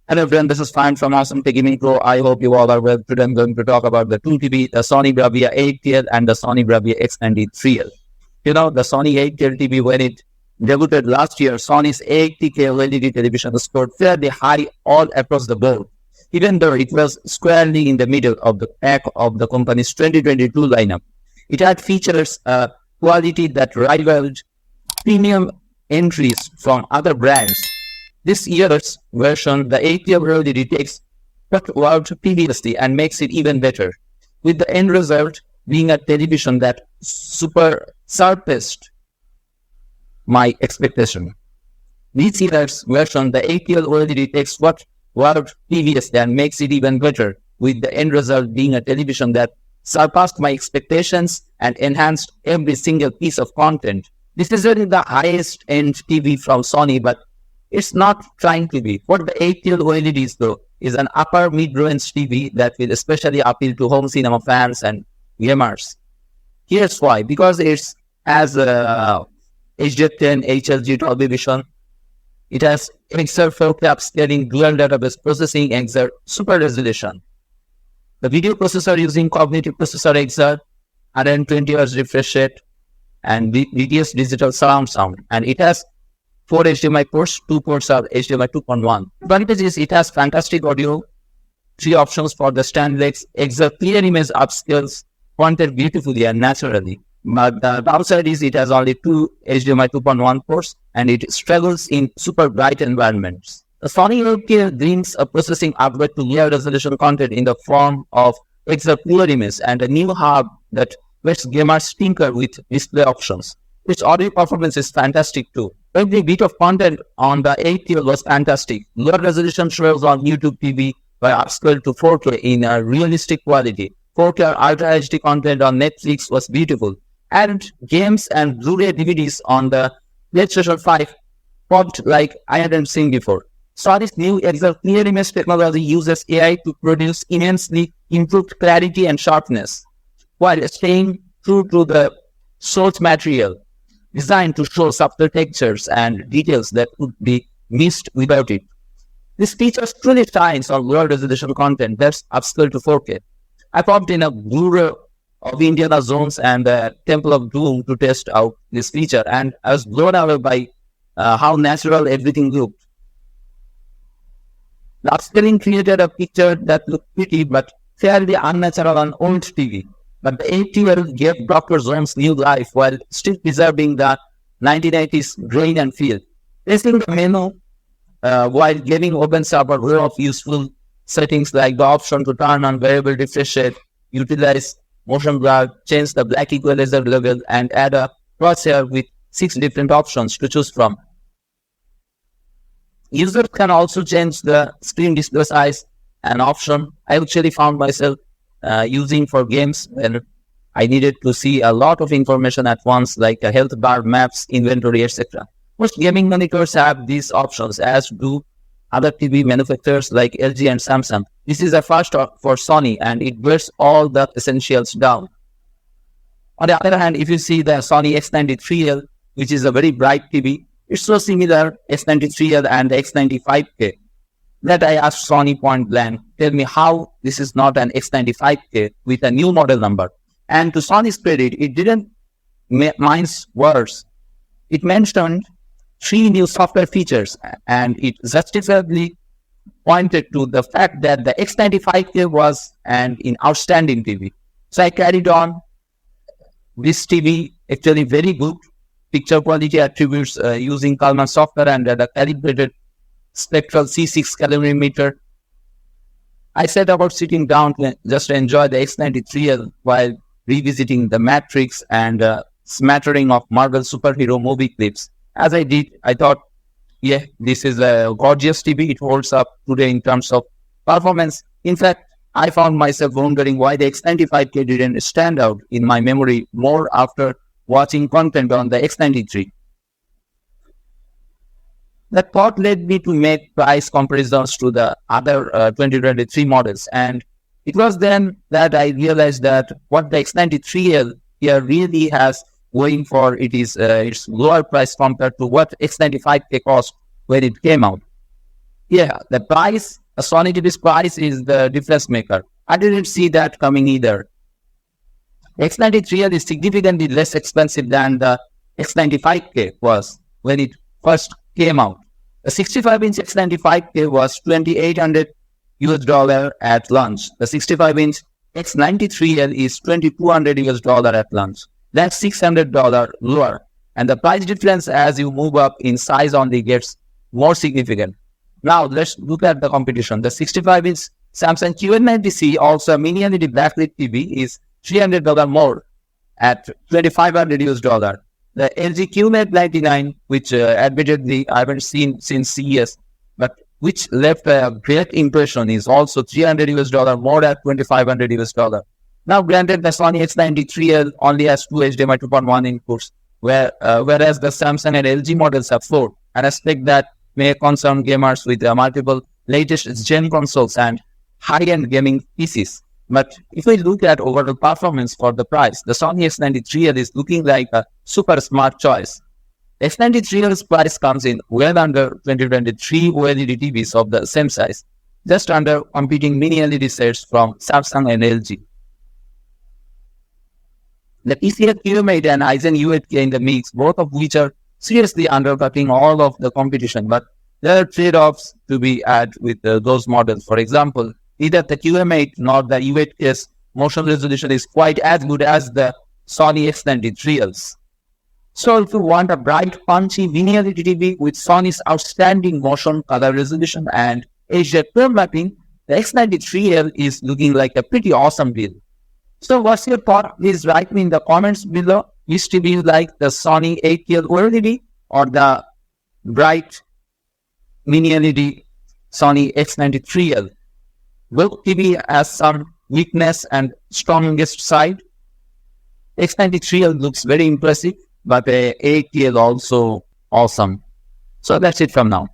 Hello friend, this is Fine from Awesome Tech Gaming Pro. I hope you all are well. Today I'm going to talk about the two TV, the Sony Bravia A80L and the Sony Bravia X93L. You know, the Sony A80L TV, when it debuted last year, Sony's A80K LED television scored fairly high all across the board, even though it was squarely in the middle of the pack of the company's 2022 lineup. It had features quality that rivaled premium entries from other brands. This year's version, the A80L LED takes what worked previously and makes it even better, with the end result being a television that surpassed my expectation. This year's version, the A80L LED takes what worked previously and makes it even better, with the end result being a television that surpassed my expectations and enhanced every single piece of content. This is really the highest end TV from Sony, but it's not trying to be. What the A80L OLED is, though, is an upper mid-range TV that will especially appeal to home cinema fans and gamers. Here's why. Because it has HDR10 HLG Dolby Vision. It has Mixer 4K upscaling, dual database processing, exert super resolution. The video processor using cognitive processor exert, 120 Hz refresh rate, and DTS digital surround sound. And it has 4 HDMI ports, 2 ports are HDMI 2.1. Advantage is it has fantastic audio, 3 options for the stand legs, exert clear image upscales, pointed beautifully and naturally. But the downside is it has only 2 HDMI 2.1 ports and it struggles in super bright environments. The Sony A80L brings a processing upgrade to near resolution content in the form of exert clear image and a new hub that lets gamers tinker with display options. Its audio performance is fantastic too. Every bit of content on the A80L was fantastic. Lower resolution shows on YouTube TV were upscaled to 4K in a realistic quality. 4K Ultra HD content on Netflix was beautiful. And games and Blu-ray DVDs on the PlayStation 5 popped like I hadn't seen before. Sony's new Exert Clear Image technology uses AI to produce immensely improved clarity and sharpness, while staying true to the source material, designed to show subtle textures and details that could be missed without it. This feature truly shines on lower resolution content that's upscaled to 4K. I popped in a Blu-ray of Indiana Jones and the Temple of Doom to test out this feature, and I was blown away by how natural everything looked. The upscaling created a picture that looked pretty but fairly unnatural on old TV. But the A80L gave Dr. Jones new life while still preserving the 1980s grain and feel. Pressing the menu while giving opens up a row of useful settings like the option to turn on variable refresh rate, utilize motion blur, change the black equalizer level, and add a crosshair with 6 different options to choose from. Users can also change the screen display size, an option I actually found myself using for games when I needed to see a lot of information at once, like a health bar, maps, inventory, etc. Most gaming monitors have these options, as do other TV manufacturers like LG and Samsung. This is a first for Sony, and it wears all the essentials down. On the other hand, if you see the Sony X93L, which is a very bright TV, it's so similar X93L and the X95K that I asked Sony point blank, tell me how this is not an X95K with a new model number. And to Sony's credit, it didn't mince words. It mentioned 3 new software features, and it justifiably pointed to the fact that the X95K was an outstanding TV. So I carried on. This TV actually very good picture quality attributes using COMMENT software and the calibrated spectral C6 calorimeter. I set about sitting down to just enjoy the X93L while revisiting The Matrix and smattering of Marvel superhero movie clips. As I did, I thought, yeah, this is a gorgeous TV. It holds up today in terms of performance. In fact, I found myself wondering why the X95K didn't stand out in my memory more after watching content on the X93. That thought led me to make price comparisons to the other 2023 models, and it was then that I realized that what the X93L here really has going for it is its lower price compared to what X95K cost when it came out. Yeah, the price, a Sony TV's price is the difference maker. I didn't see that coming either. X93L is significantly less expensive than the X95K was when it first came out. The 65-inch X95K was $2,800 at launch. The 65-inch X93L is $2,200 at launch. That's $600 lower. And the price difference as you move up in size only gets more significant. Now let's look at the competition. The 65-inch Samsung QN90C, also a mini LED backlit TV, is $300 more at $2,500. The LG QMate99, which admittedly I haven't seen since CES, but which left a great impression, is also $300 more at $2,500. Now, granted, the Sony X93L only has two HDMI 2.1 inputs, whereas the Samsung and LG models have four. An aspect that may concern gamers with multiple latest gen consoles and high-end gaming PCs. But if we look at overall performance for the price, the Sony X93L is looking like a super smart choice. X93L's price comes in well under 2023 OLED TVs of the same size, just under competing mini LED sets from Samsung and LG. The TCL QM8 and Ryzen U8K in the mix, both of which are seriously undercutting all of the competition, but there are trade-offs to be had with those models. For example, neither the QM8 nor the U8K's motion resolution is quite as good as the Sony X93L's. So if you want a bright, punchy mini LED TV with Sony's outstanding motion, color resolution, and HDR12 mapping, the X93L is looking like a pretty awesome deal. So what's your thought? Please write me in the comments below. Which TV you like, the Sony A80L OLED or the bright mini LED Sony X93L? Both TV has some weakness and strongest side. X93L looks very impressive, but the A80L also awesome. So that's it from now.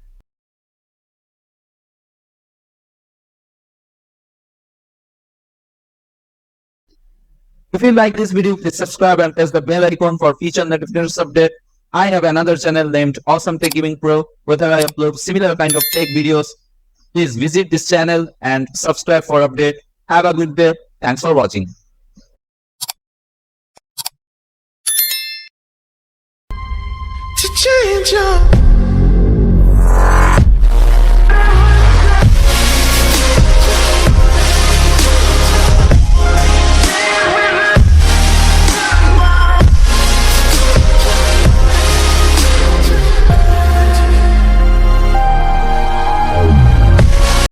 If you like this video, please subscribe and press the bell icon for future notifications update. I have another channel named Awesome Tech Gaming Pro, where I upload similar kind of tech videos. Please visit this channel and subscribe for update. Have a good day. Thanks for watching. To change up.